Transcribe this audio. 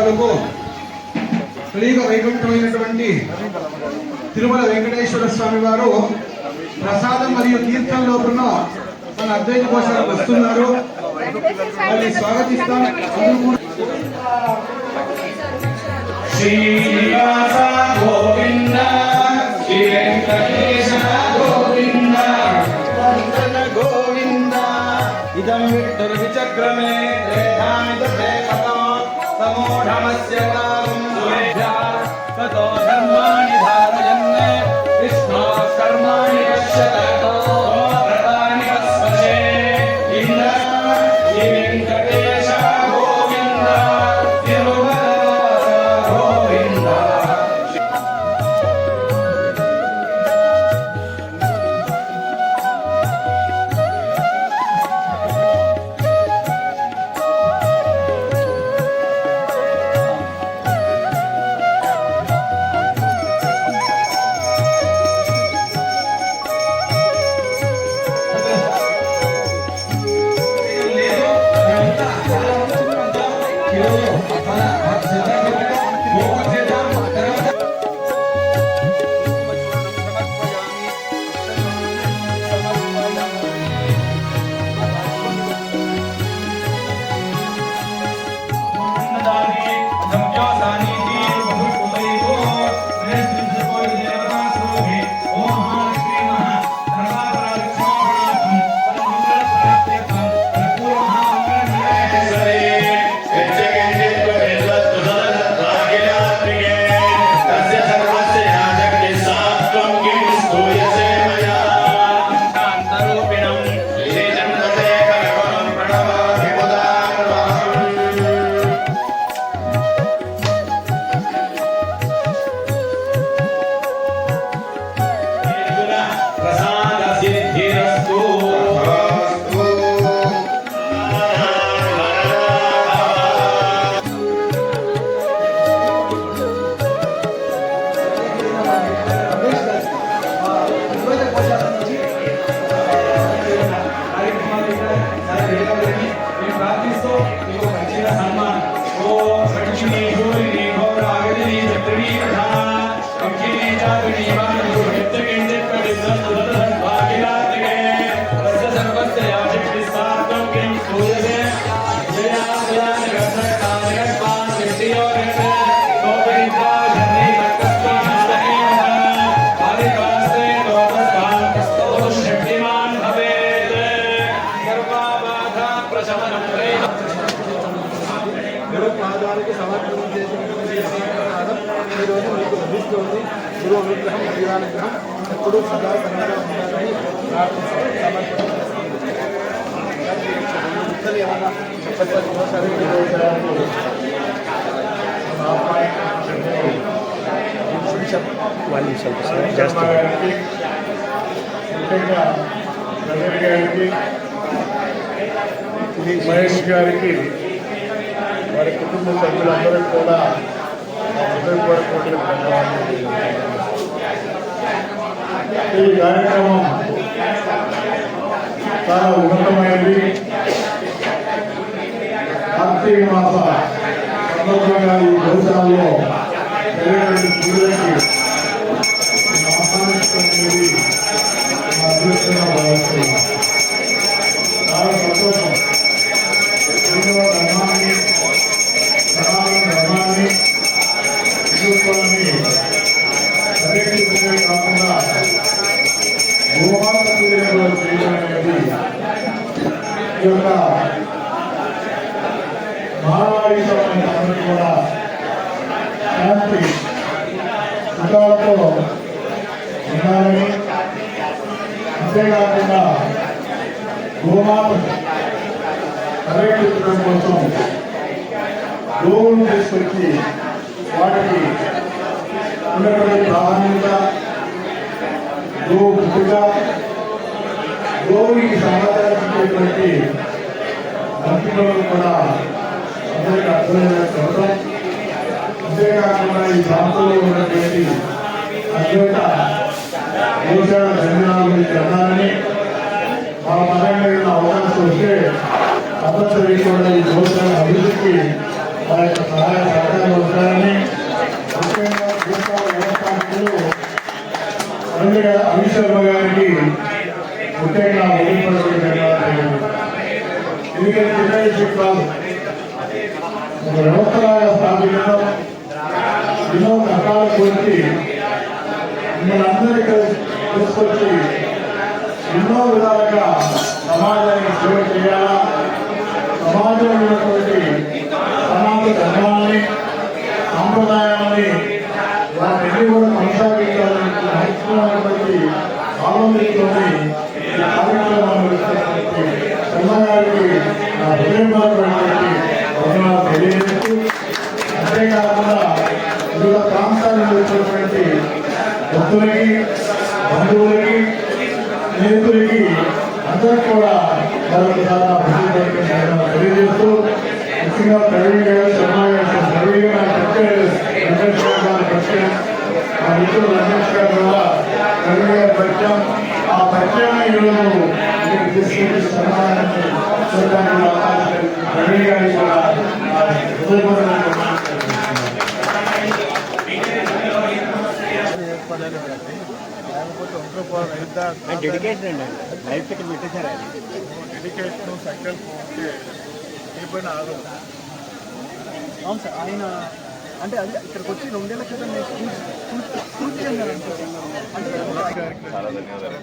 భక్తాదులకు కలియుగ వైకుంఠమైనటువంటి తిరుమల వెంకటేశ్వర స్వామి వారు ప్రసాదం మరియు తీర్థం లోపల మన అద్వైత కోశాలకు వస్తున్నారు. వాళ్ళని స్వాగతిస్తాం. శ్రీనివాస గోవింద శ్రీ వెంకటేశ గోవింద వందన గోవింద ఇదం విష్ణుర్ విచక్రమే సమూఢమస్య కాలం తతో ధర్మాణి ధారయన్ విష్ణో కర్మాణి పశ్యతో ప్రదాని కస్మశే ఇంద్ర శ్రీ వెంకటేశ గోవింద తిరుమలవాస గోవింద. పాదాలకి సమర్పణం చేసినటువంటి ఈరోజు మీకు లభిస్తుంది. గురు అనుగ్రహం దైవానుగ్రహం ఎప్పుడూ సదా సన్నగా ఉండాలని ప్రార్థిస్తాం. సమర్పణ ఏమన్నా మహేష్ గారికి వారి కుటుంబ సభ్యులందరూ కూడా హృదయపూర్వక ధన్యవాదాలు. ఈ కార్యక్రమం చాలా ఉన్నతమైనది. కార్తీక మాస సందర్భంగా ఈ దేశాల్లో పూజలకి ఆహ్వానించడం అదృష్టంగా భావిస్తున్నాం. చాలా సంతోషం. ధర్మాన్ని హిందుత్వాన్ని పరిరక్షించడమే కాకుండా గోమాత పూజలు చేయడం అనేది ఈ యొక్క మానవాళికమైన అందరూ కూడా శాంతి సుఖాలతో ఉండాలని, అంతేకాకుండా గోమాత పరిరక్షించడం కోసం గోవులను తీసుకొచ్చి వాటికి ఉన్నటువంటి ప్రాధాన్యత, గో పుట్టుక, గోవుకి సమాచారించేటువంటి మంత్రులను కూడా అందరికీ అర్థమయ్యేలా చెప్పడం, అంతేకాకుండా ఈ ప్రాంతంలో ఉన్నటువంటి అద్వైత గోశాల జన్మనాల గురించి అన్నారని మా పరంగా అవకాశం వస్తే తప్పనిసరి కూడా ఈ గోశాల అభివృద్ధికి వారి యొక్క సహాయ సహకారం శర్మ గారికి ముఖ్యంగా ఎందుకంటే చిన్న విషయం కాదు. ఒక వ్యవస్థలాగా స్థాపించడం ఎన్నో కష్టాల గురించి మిమ్మల్ని అందరినీ తీసుకొచ్చి ఎన్నో విధాలుగా సమాజానికి సేవ చేయాలా, సమాజంలో ఉన్నటువంటి సనాతన ధర్మాలని సాంప్రదాయాలని వాటిని కూడా కొనసాగించాలని మహత్వమైనటువంటి ఆలోచనతోని ఈ కార్యక్రమాన్ని నిర్వహిస్తున్నటువంటి శర్మ గారికి నా హృదయపూర్వకమైనటువంటి ధన్యవాదాలు తెలియజేస్తూ, అంతేకాకుండా వివిధ ప్రాంతాలకు వచ్చినటువంటి భక్తులకి, బంధువులకి, స్నేహితులకి అందరికీ కూడా మరొకసారి నా హృదయపూర్వక తెలియజేస్తూ, ముఖ్యంగా ప్రవీణ్ గారు, శర్మ గారు, ప్రవీణ్ గారు రమేష్ గారు పరిచయం, మా మిత్రులు రమేష్ గారు కూడా ప్రవీణ్ గారు పరిచయం. ఆ పరిచయం ఈరోజు మీకు తీసుకెళ్ళి సన్మానాన్ని చూడడానికి ప్రవీణ్ గారికి కూడా హృదయపూర్వక లేకపోతే ఒంట్లో పోవాలి డెడికేషన్ అండి లైఫ్ సెటిల్ పెట్టేశారు అది డెడికేషన్ సంకల్పం ఉంటే ఏ పైన ఆగదు. అవును సార్ ఆయన అంటే అది ఇక్కడికి వచ్చి 2 ఏళ్ల క్రితం నేను పూర్తి చేశాను అంటే చాలా ధన్యవాదాలు.